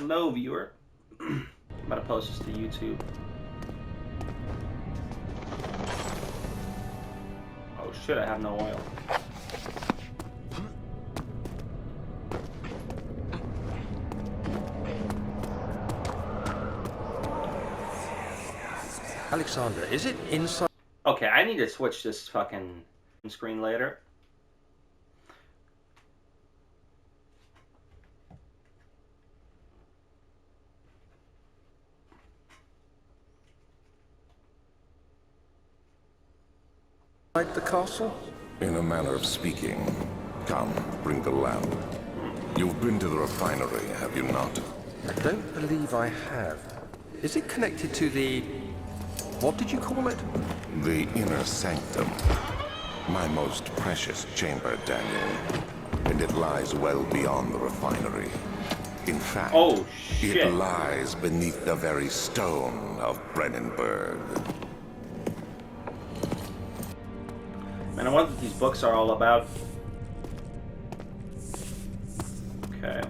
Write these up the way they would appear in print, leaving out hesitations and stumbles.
Hello, viewer. I'm about to post this to YouTube. Oh shit, I have no oil. Alexander, is it inside? Okay, I need to switch this fucking screen later. The castle? In a manner of speaking. Come, bring the lamp. You've been to the refinery, have you not? I don't believe I have. Is it connected to the... what did you call it? The inner sanctum. My most precious chamber, Daniel. And it lies well beyond the refinery. In fact, oh, shit. It lies beneath the very stone of Brennenburg. Man, I wonder what these books are all about. Okay.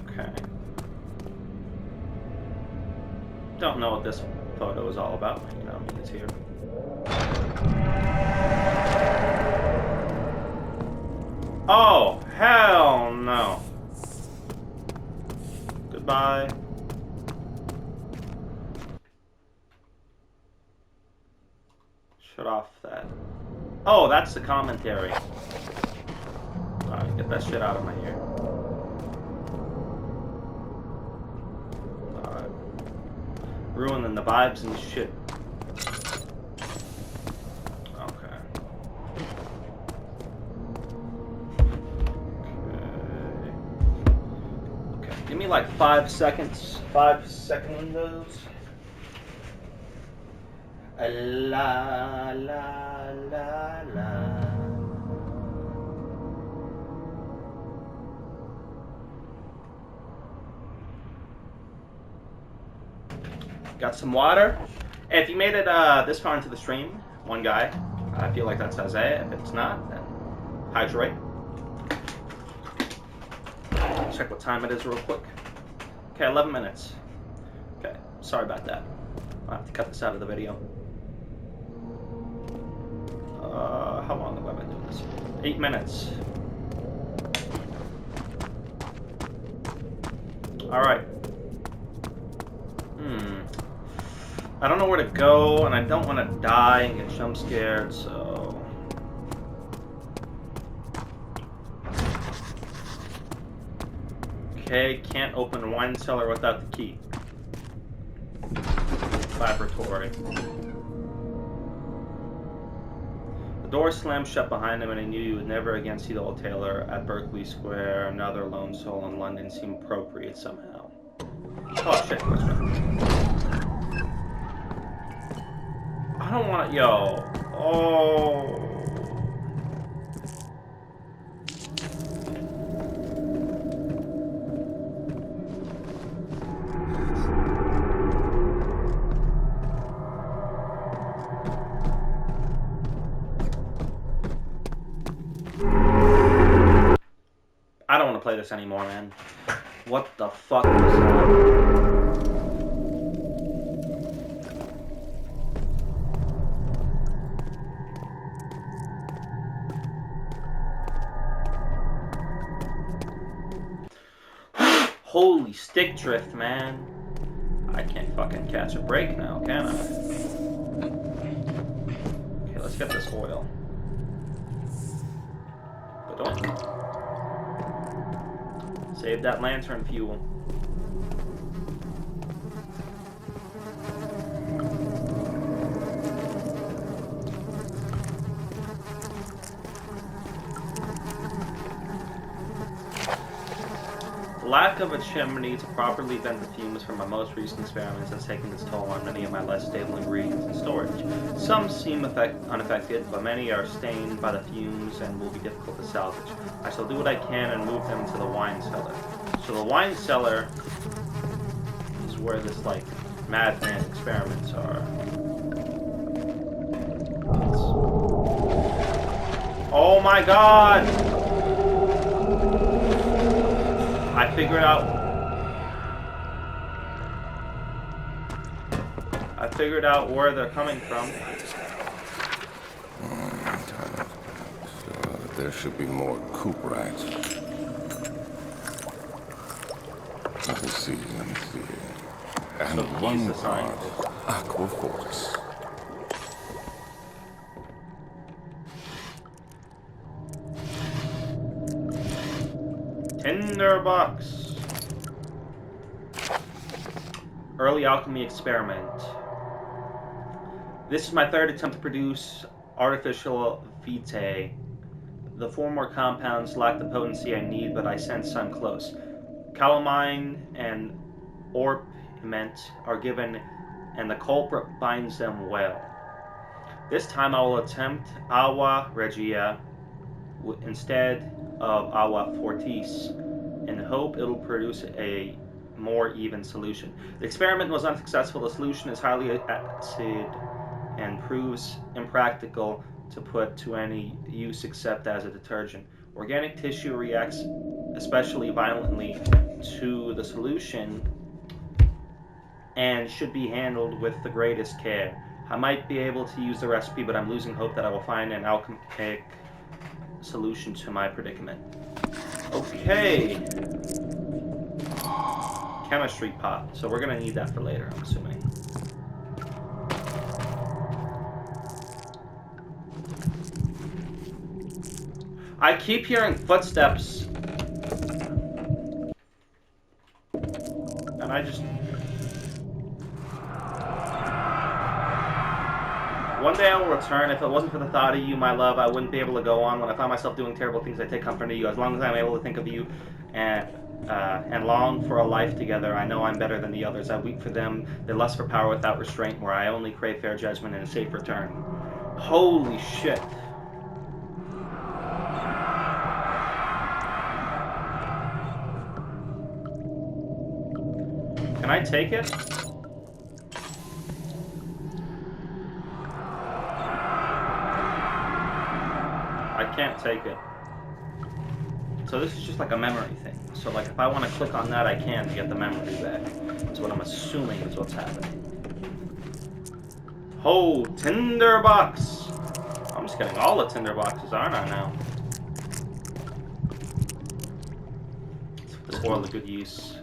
Don't know what this photo is all about. You know, it's here. Oh, hell no. Goodbye. Shut off that. Oh, that's the commentary. Alright, get that shit out of my ear. Alright. Ruining the vibes and shit. Okay. Okay. Give me like 5 seconds. 5 seconds. La la la la. Got some water. Hey, if you made it this far into the stream, one guy, I feel like that's Isaiah. If it's not, then hydrate. Check what time it is real quick. Okay, 11 minutes. Okay, sorry about that. I'll have to cut this out of the video. How long have I been doing this? 8 minutes. Alright. I don't know where to go, and I don't want to die and get jump scared, so... Okay, can't open a wine cellar without the key. Laboratory. The door slammed shut behind him, and I knew he would never again see the old tailor at Berkeley Square. Another lone soul in London seemed appropriate somehow. Oh shit, what's that? I don't want to, yo. Oh. I don't want to play this anymore, man. What the fuck was that? Holy stick drift, man. I can't fucking catch a break now, can I? Okay, let's get this oil. Save that lantern fuel. Lack of a chimney to properly vent the fumes from my most recent experiments has taken its toll on many of my less stable ingredients in storage. Some seem unaffected, but many are stained by the fumes and will be difficult to salvage. I shall do what I can and move them to the wine cellar. So the wine cellar is where this, like, madman experiments are. Oh my god! I figured out... I figured out where they're coming from. There should be more coop rats. Let me see. And So one he's the part scientist. aqua force. Tinderbox. Early alchemy experiment. This is my third attempt to produce artificial vitae. The four more compounds lack the potency I need, but I sense I'm close. Calamine and orpiment are given, and the culprit binds them well. This time I will attempt Awa Regia instead of Awa Fortis, and hope it'll produce a more even solution. The experiment was unsuccessful. The solution is highly acid and proves impractical to put to any use except as a detergent. Organic tissue reacts especially violently to the solution and should be handled with the greatest care. I might be able to use the recipe, but I'm losing hope that I will find an alchemic solution to my predicament. Okay. Chemistry pot. So we're going to need that for later, I'm assuming. I keep hearing footsteps. And I just... One day I will return. If it wasn't for the thought of you, my love, I wouldn't be able to go on. When I find myself doing terrible things, I take comfort in you. As long as I'm able to think of you and long for a life together, I know I'm better than the others. I weep for them. They lust for power without restraint, where I only crave fair judgment and a safe return. Holy shit. Can I take it? I can't take it. So this is just like a memory thing. So like if I want to click on that, I can to get the memory back. That's what I'm assuming is what's happening. Oh, tinderbox! I'm just getting all the tinderboxes, aren't I now? Let's put this oil to good use.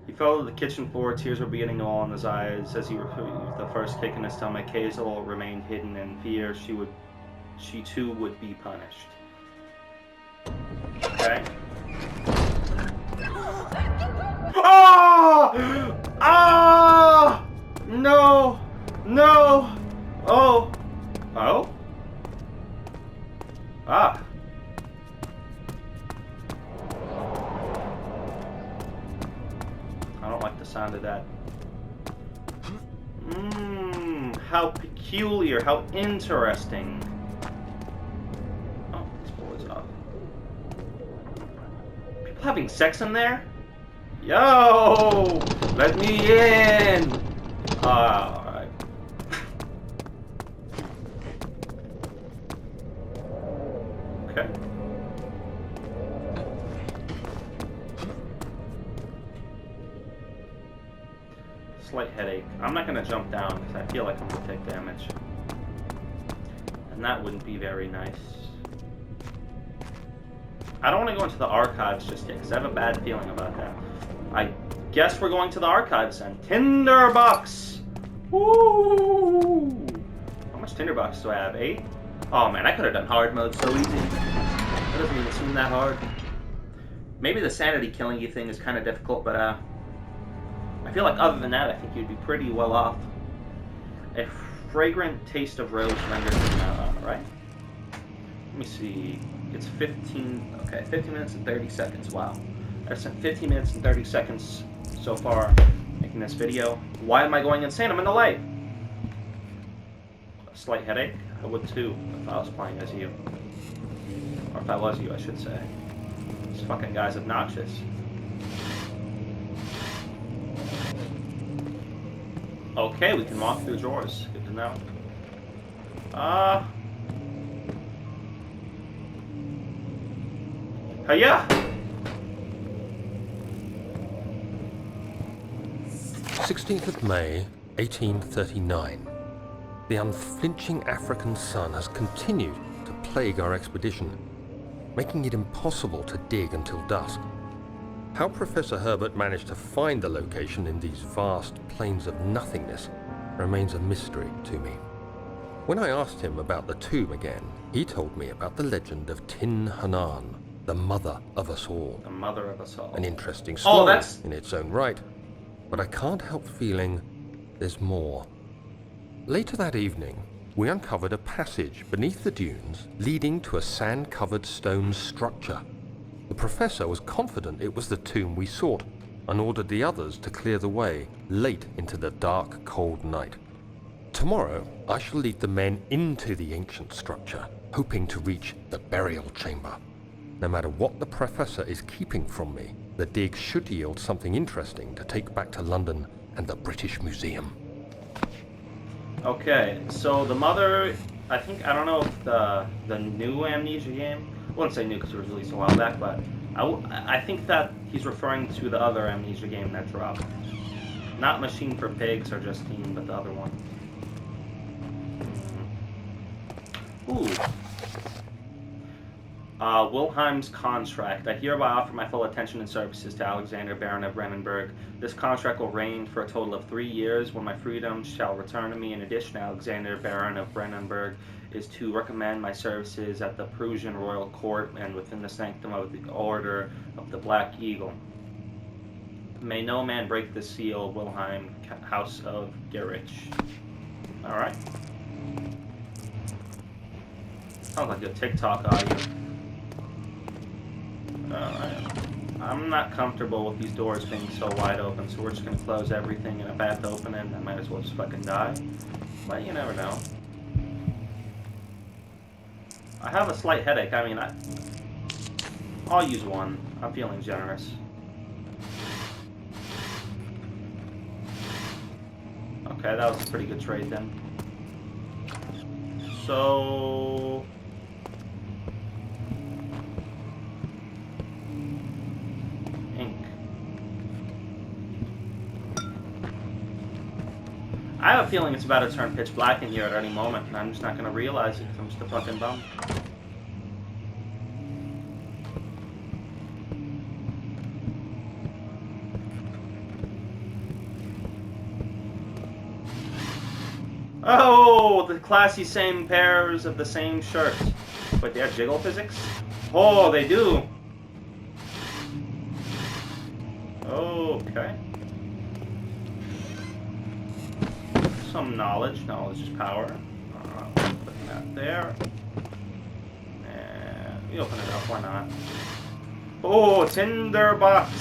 He fell to the kitchen floor. Tears were beginning to roll in his eyes as he received the first kick in his stomach. Hazel remained hidden in fear. She too would be punished. Okay. Ah! Ah! No! No! Oh! Oh? Ah. I don't like the sound of that. How peculiar, how interesting. Oh, this board's off. People having sex in there? Yo! Let me in! Alright. Okay. Slight headache. I'm not going to jump down because I feel like I'm going to take damage. And that wouldn't be very nice. I don't want to go into the archives just yet because I have a bad feeling about that. I guess we're going to the archives then. Tinderbox! Woo! How much tinderbox do I have? 8? Oh man, I could have done hard mode so easy. That doesn't even seem that hard. Maybe the sanity killing you thing is kind of difficult, but I feel like other than that, I think you'd be pretty well off. A fragrant taste of rose renders right? Let me see. It's 15. Okay, 15 minutes and 30 seconds. Wow. I've spent 15 minutes and 30 seconds so far making this video. Why am I going insane? I'm in the light. A slight headache? I would too if I was playing as you. Or if I was you, I should say. This fucking guy's obnoxious. Okay, we can walk through drawers. Good to know. Hiya! 16th of May, 1839. The unflinching African sun has continued to plague our expedition, making it impossible to dig until dusk. How Professor Herbert managed to find the location in these vast plains of nothingness remains a mystery to me. When I asked him about the tomb again, he told me about the legend of Tin Hanan, the mother of us all. The mother of us all. An interesting story that's... in its own right, but I can't help feeling there's more. Later that evening, we uncovered a passage beneath the dunes leading to a sand-covered stone structure. The professor was confident it was the tomb we sought and ordered the others to clear the way late into the dark, cold night. Tomorrow, I shall lead the men into the ancient structure, hoping to reach the burial chamber. No matter what the professor is keeping from me, the dig should yield something interesting to take back to London and the British Museum. Okay, so the mother, I don't know if the new Amnesia game, I wouldn't say new because it was released a while back, but I think that he's referring to the other Amnesia game that dropped. Not Machine for Pigs or Justine, but the other one. Ooh. Wilhelm's contract. I hereby offer my full attention and services to Alexander, Baron of Brandenburg. This contract will reign for a total of 3 years, when my freedom shall return to me. In addition, Alexander, Baron of Brandenburg, is to recommend my services at the Prussian royal court and within the sanctum of the Order of the Black Eagle. May no man break the seal, Wilhelm, House of Gerich. Alright. Sounds like a TikTok audio. Alright. I'm not comfortable with these doors being so wide open, so we're just gonna close everything, and if I have to open it, I might as well just fucking die. But you never know. I have a slight headache. I mean, I'll use one. I'm feeling generous. Okay, that was a pretty good trade then. So... ink. I have a feeling it's about to turn pitch black in here at any moment, and I'm just not going to realize it because I'm just a fucking bum. Oh, the classy same pairs of the same shirts. Wait, they have jiggle physics? Oh, they do. Okay. Some knowledge. Knowledge is power. Putting that there. And we open it up. Why not? Oh, tinderbox.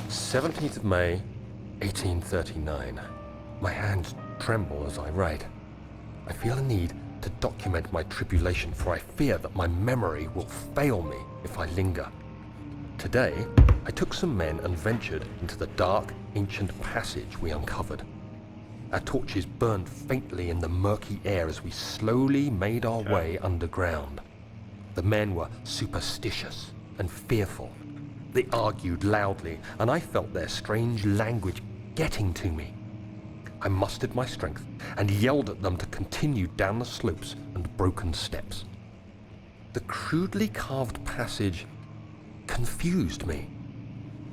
17th of May, 1839. My hands tremble as I write. I feel a need to document my tribulation, for I fear that my memory will fail me if I linger. Today, I took some men and ventured into the dark, ancient passage we uncovered. Our torches burned faintly in the murky air as we slowly made our way underground. The men were superstitious and fearful. They argued loudly, and I felt their strange language getting to me. I mustered my strength and yelled at them to continue down the slopes and broken steps. The crudely carved passage confused me.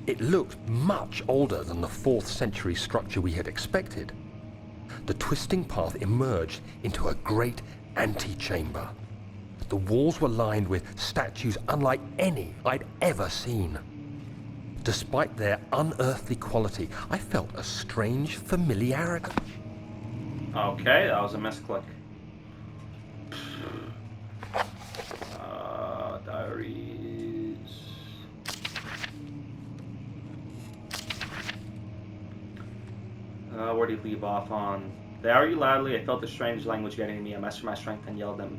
It looked much older than the 4th century structure we had expected. The twisting path emerged into a great antechamber. The walls were lined with statues unlike any I'd ever seen. Despite their unearthly quality, I felt a strange familiarity. Okay, that was a misclick. Diaries. Where did he leave off on? They argued loudly. I felt the strange language getting to me. I mustered my strength and yelled them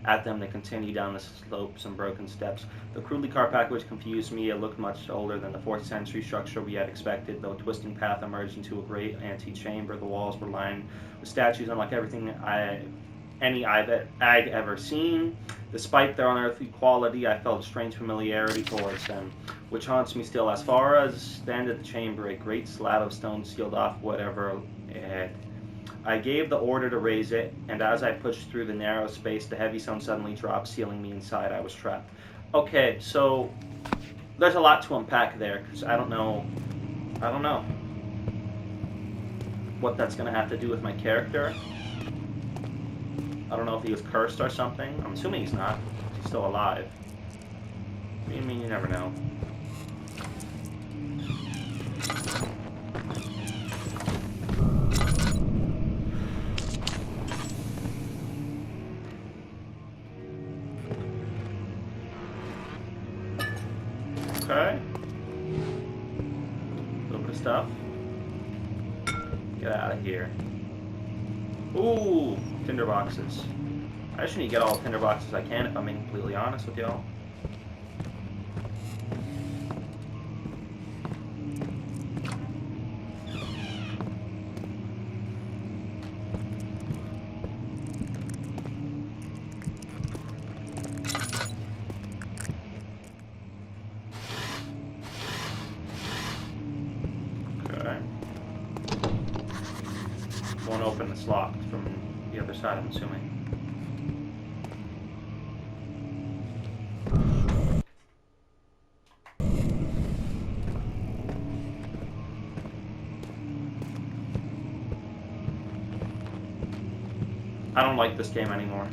at them to continue down the slopes and broken steps. The crudely carved package confused me. It looked much older than the 4th century structure we had expected, though a twisting path emerged into a great antechamber. The walls were lined with statues unlike everything I've ever seen. Despite their unearthly quality, I felt a strange familiarity towards them, which haunts me still. As far as the end of the chamber, a great slab of stone sealed off whatever it had. I gave the order to raise it, and as I pushed through the narrow space, the heavy stone suddenly dropped, sealing me inside. I was trapped. Okay, so there's a lot to unpack there, because I don't know what that's going to have to do with my character. I don't know if he was cursed or something. I'm assuming he's not. He's still alive. I mean, you never know. Okay. A little bit of stuff. Get out of here. Ooh, tinder boxes. I just need to get all the tinder boxes I can, if I'm being completely honest with y'all. Won't open, it's locked from the other side, I'm assuming. I don't like this game anymore.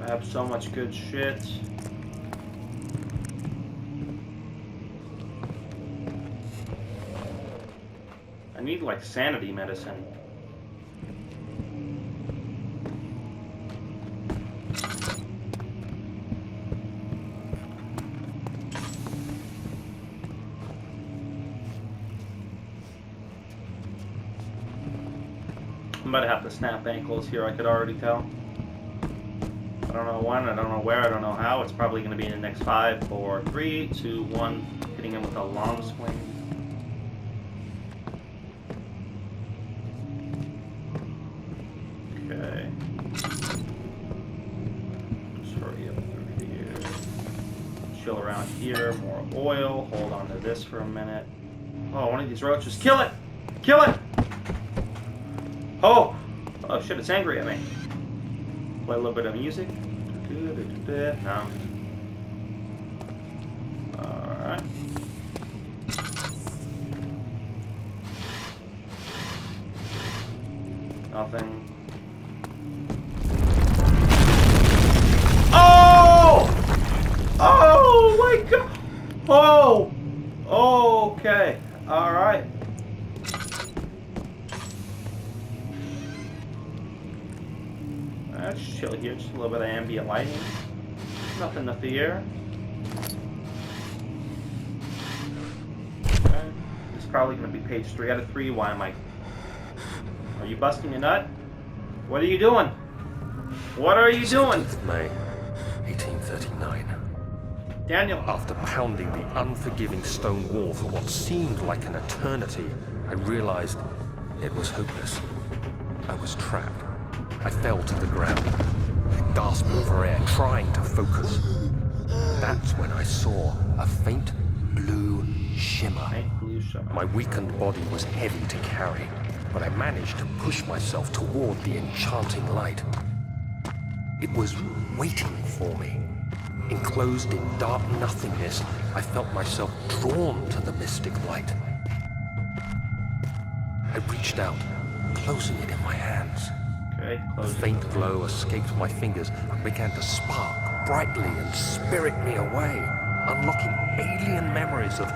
I have so much good shit. I need like sanity medicine. I'm about to have to snap ankles here, I could already tell. I don't know when, I don't know where, I don't know how. It's probably going to be in the next 5, 4, 3, 2, 1. Hitting him with a long swing. Okay. Just hurry up through here. Chill around here. More oil. Hold on to this for a minute. Oh, one of these roaches. Kill it! Kill it! Oh! Oh shit, it's angry at me. Play a little bit of music. No. Alright. Nothing. Oh! Oh my god! Oh! Okay. Alright. Let's chill here, just a little bit of ambient lighting. Nothing to fear. Okay. It's probably going to be page 3 out of 3. Why am I... Are you busting a nut? What are you doing? What are you doing? May 1839. Daniel. After pounding the unforgiving stone wall for what seemed like an eternity, I realized it was hopeless. I was trapped. I fell to the ground, gasping for air, trying to focus. That's when I saw a faint blue shimmer. My weakened body was heavy to carry, but I managed to push myself toward the enchanting light. It was waiting for me. Enclosed in dark nothingness, I felt myself drawn to the mystic light. I reached out, closing it in my hands. A faint glow escaped my fingers and began to spark brightly and spirit me away, unlocking alien memories of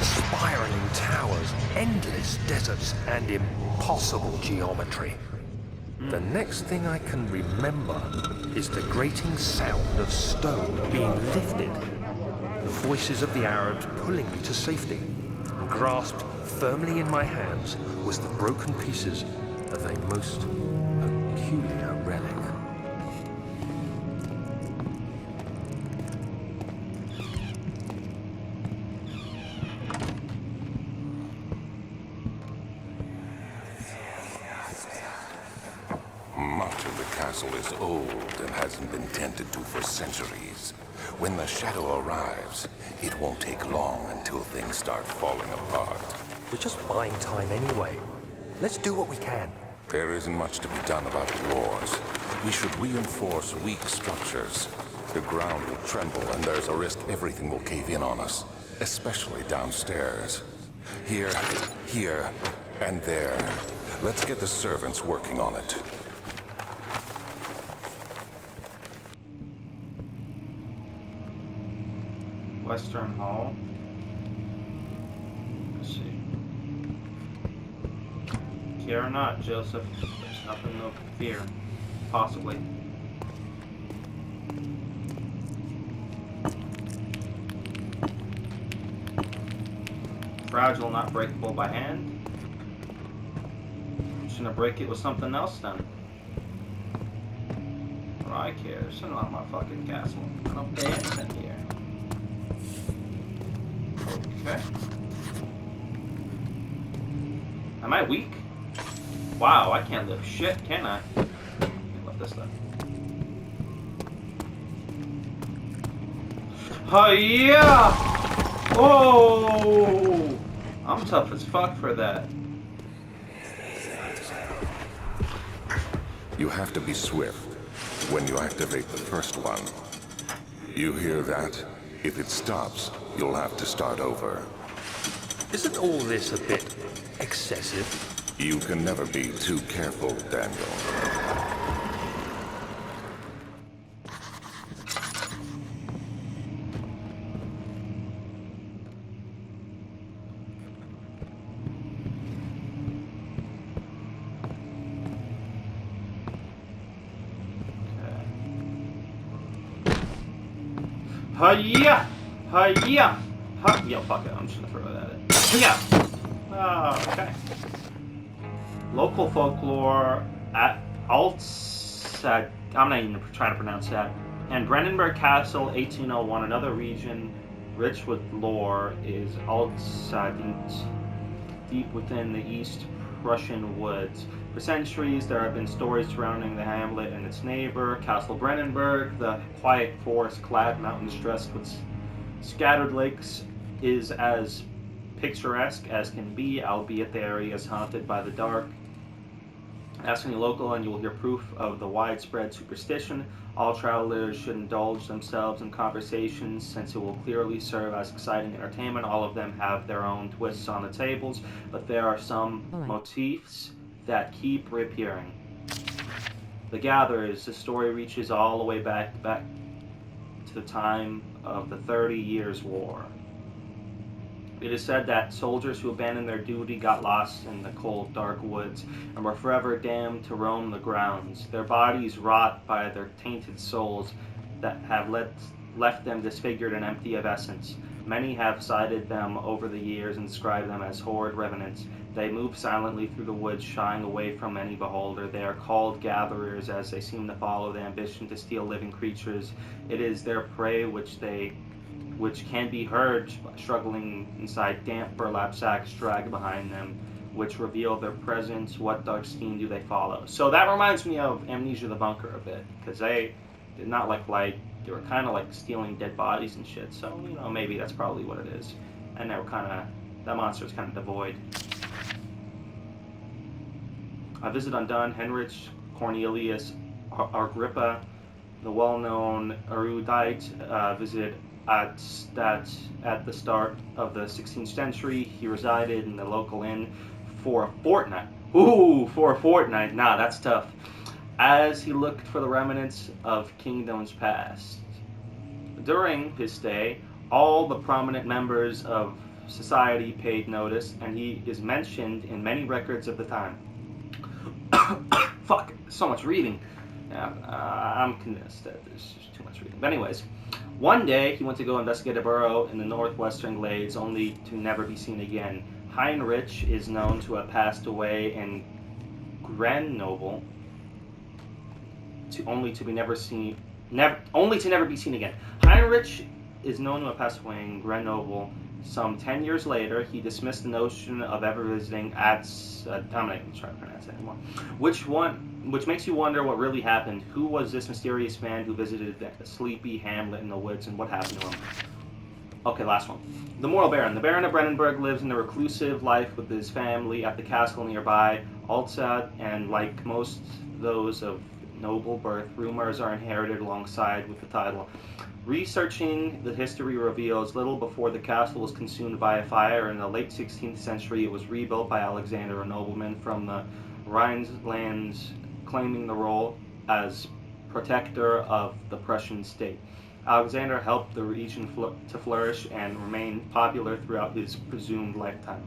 spiraling towers, endless deserts, and impossible geometry. The next thing I can remember is the grating sound of stone being lifted the voices of the Arabs pulling me to safety. And grasped firmly in my hands was the broken pieces of a most peculiar relic. Much of the castle is old and hasn't been tended to for centuries. When the shadow arrives, it won't take long until things start falling apart. We're just buying time anyway. Let's do what we can. There isn't much to be done about the wars. We should reinforce weak structures. The ground will tremble and there's a risk everything will cave in on us, especially downstairs. Here, and there. Let's get the servants working on it. Western Hall. Let's see. Care or not, Joseph, there's nothing to fear. Possibly. Fragile, not breakable by hand. I'm just gonna break it with something else then. What do I care? There's something on my fucking castle. I don't pay anything here. Okay. Am I weak? Wow, I can't lift shit, can I? I can lift this stuff. Oh yeah! Oh! I'm tough as fuck for that. You have to be swift when you activate the first one. You hear that? If it stops, you'll have to start over. Isn't all this a bit excessive? You can never be too careful, Daniel. Hiya! Hiya! Yo, fuck it, I'm just gonna throw it at it. Hiya! Okay. Local folklore at Altsad. I'm not even trying to pronounce that. And Brandenburg Castle, 1801, another region rich with lore, is Altsadint, deep within the East Prussian woods. For centuries, there have been stories surrounding the hamlet and its neighbor, Castle Brandenburg. The quiet forest-clad mountains dressed with scattered lakes is as picturesque as can be, albeit the area is haunted by the dark. Ask any local and you will hear proof of the widespread superstition. All travelers should indulge themselves in conversations since it will clearly serve as exciting entertainment. All of them have their own twists on the tables, but there are some motifs that keep reappearing. The Gatherers, the story reaches all the way back to the time of the 30 Years' War. It is said that soldiers who abandoned their duty got lost in the cold, dark woods and were forever damned to roam the grounds. Their bodies rot by their tainted souls that have left them disfigured and empty of essence. Many have cited them over the years and described them as horrid revenants. They move silently through the woods, shying away from any beholder. They are called gatherers, as they seem to follow the ambition to steal living creatures. It is their prey which can be heard struggling inside damp burlap sacks dragged behind them, which reveal their presence. What dark scheme do they follow? So that reminds me of Amnesia the Bunker a bit, because they did not like they were kind of like stealing dead bodies and shit. So, you know, maybe that's probably what it is. And they were that monster was kind of devoid. A visit undone. Heinrich Cornelius Agrippa, the well-known erudite, visited at the start of the 16th century. He resided in the local inn for a fortnight. Ooh, for a fortnight. Nah, that's tough. As he looked for the remnants of kingdoms past. During his stay, all the prominent members of society paid notice, and he is mentioned in many records of the time. Fuck, so much reading. Yeah, I'm convinced that there's just too much reading. But anyways, One day, he went to go investigate a burrow in the northwestern glades, only to never be seen again. Heinrich is known to have passed away in Grenoble, only to never be seen again. Heinrich is known to have passed away in Grenoble. Some 10 years later, he dismissed the notion of ever visiting I'm not even trying to pronounce it anymore. Which makes you wonder what really happened. Who was this mysterious man who visited the sleepy hamlet in the woods, and what happened to him? Okay, last one. The Moral Baron. The Baron of Brennenburg lives in a reclusive life with his family at the castle nearby Altsad, and like most those of noble birth, rumors are inherited alongside with the title. Researching the history reveals little before the castle was consumed by a fire. In the late 16th century, it was rebuilt by Alexander, a nobleman from the Rhinelands, claiming the role as protector of the Prussian state. Alexander helped the region to flourish and remain popular throughout his presumed lifetime.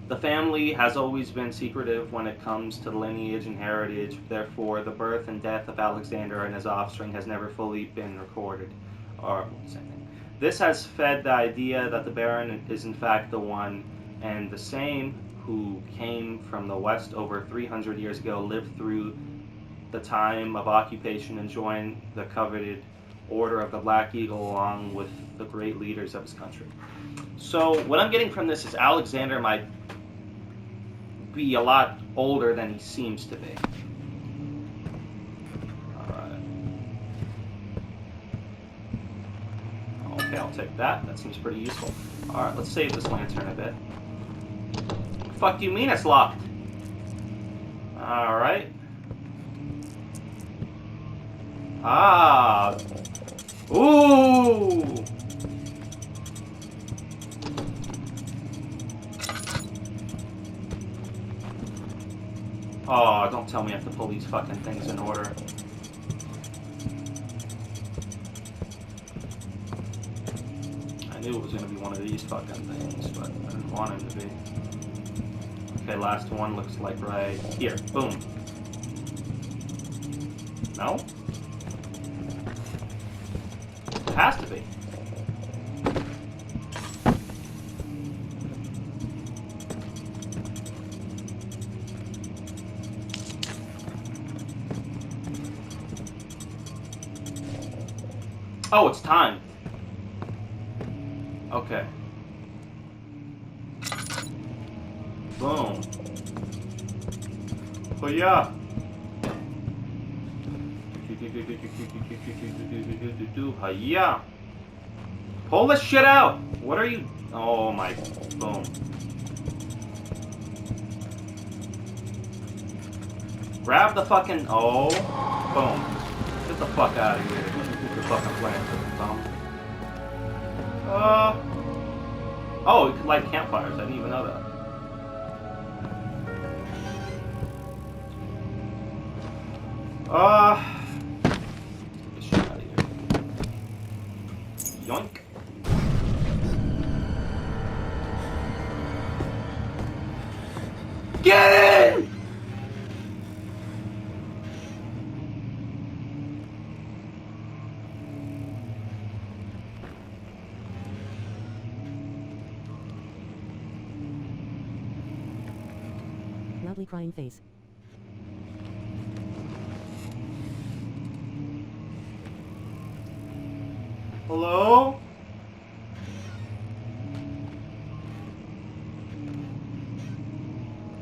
The family has always been secretive when it comes to lineage and heritage, therefore the birth and death of Alexander and his offspring has never fully been recorded. Or same thing. This has fed the idea that the Baron is in fact the one and the same who came from the west over 300 years ago, lived through the time of occupation and joined the coveted Order of the Black Eagle along with the great leaders of his country. So what I'm getting from this is Alexander might be a lot older than he seems to be. Alright. Okay, I'll take that. That seems pretty useful. Alright, let's save this lantern a bit. What the fuck do you mean it's locked? Alright. Ah. Ooh. Oh, don't tell me I have to pull these fucking things in order. I knew it was gonna be one of these fucking things, but I didn't want him to be. Okay, last one looks like right here. Boom. No? It has to be. Oh, it's time. Okay. Boom. Oh yeah. Yeah. Pull this shit out. What are you? Oh my. Boom. Grab the fucking. Oh. Boom. Get the fuck out of here. Who's the fucking playing for the thumb? Oh, it could light campfires. I didn't even know that. Get this shit out of here. Yoink. Get in! Loudly crying face. Hello?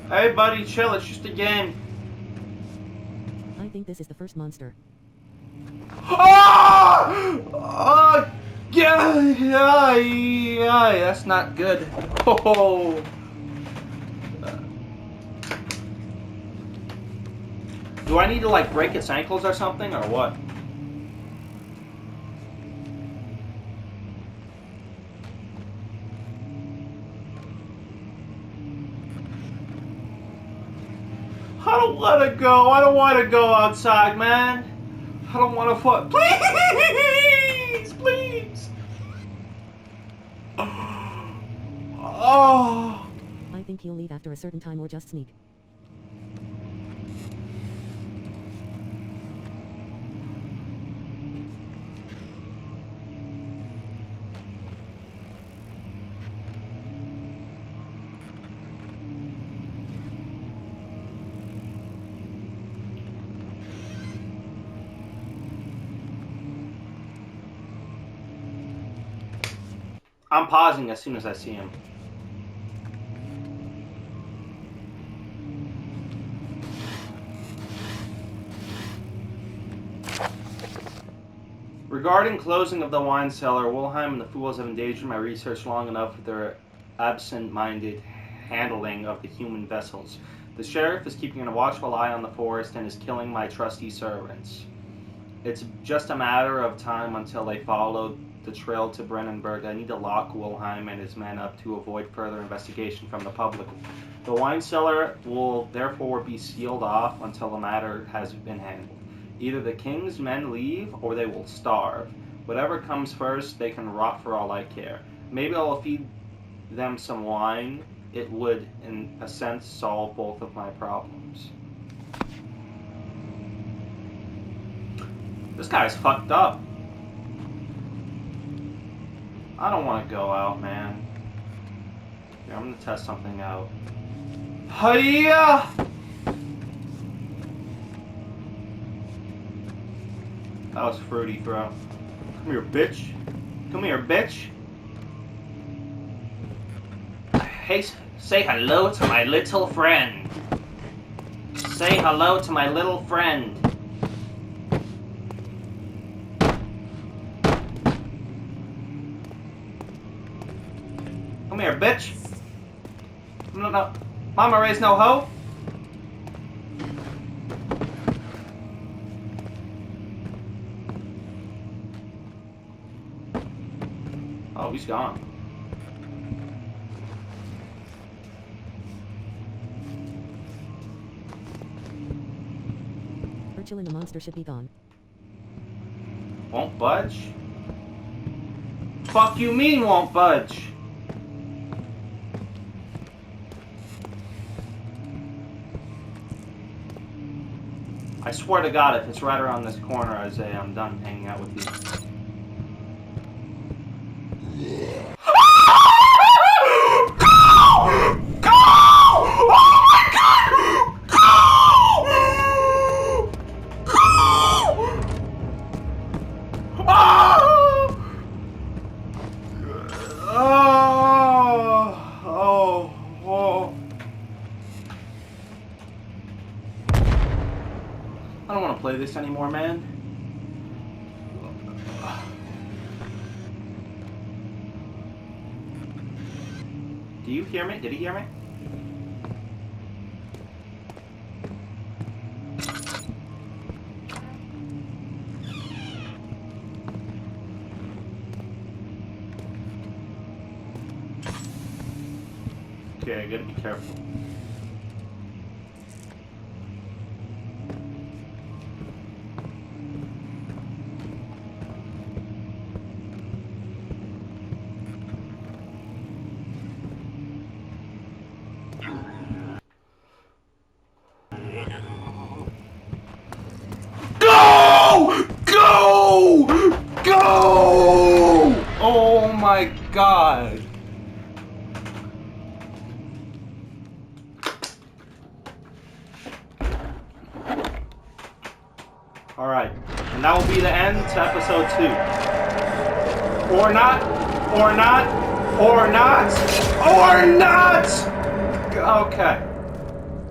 Hey buddy, chill, it's just a game. I think this is the first monster. Ah! Yeah, that's not good. Oh. Do I need to like break its ankles or something, or what? I don't want to go. I don't want to go outside, man. I don't want to fuck. Please, please. Oh. I think he'll leave after a certain time or just sneak. I'm pausing as soon as I see him. Regarding closing of the wine cellar, Wilhelm and the fools have endangered my research long enough with their absent-minded handling of the human vessels. The sheriff is keeping a watchful eye on the forest and is killing my trusty servants. It's just a matter of time until they follow the trail to Brennenburg. I need to lock Wilhelm and his men up to avoid further investigation from the public. The wine cellar will therefore be sealed off until the matter has been handled. Either the king's men leave or they will starve. Whatever comes first, they can rot for all I care. Maybe I'll feed them some wine. It would, in a sense, solve both of my problems. This guy's fucked up. I don't want to go out, man. Here, I'm gonna test something out. Hiya! That was fruity, bro. Come here, bitch. Come here, bitch. Hey, say hello to my little friend. Say hello to my little friend. Come here, bitch. No. Mama raised no hoe. Oh, he's gone. Urchil and the monster should be gone. Won't budge? Fuck you mean won't budge? I swear to God, if it's right around this corner, Isaiah, I'm done hanging out with you. I don't want to play this anymore, man. Do you hear me? Did he hear me? Okay, I gotta be careful. Go! Oh my God. Alright, and that will be the end to episode 2. Or not, or not, or not, or not! Okay.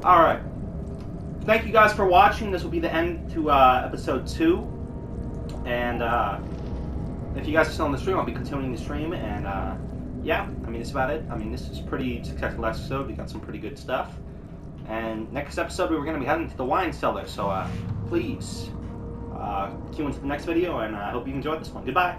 Alright. Thank you guys for watching. This will be the end to episode 2. And if you guys are still on the stream, I'll be continuing the stream. And yeah, I mean, that's about it. I mean, this is a pretty successful episode. We got some pretty good stuff. And next episode, we're going to be heading to the wine cellar. So please tune into the next video, and I hope you enjoyed this one. Goodbye.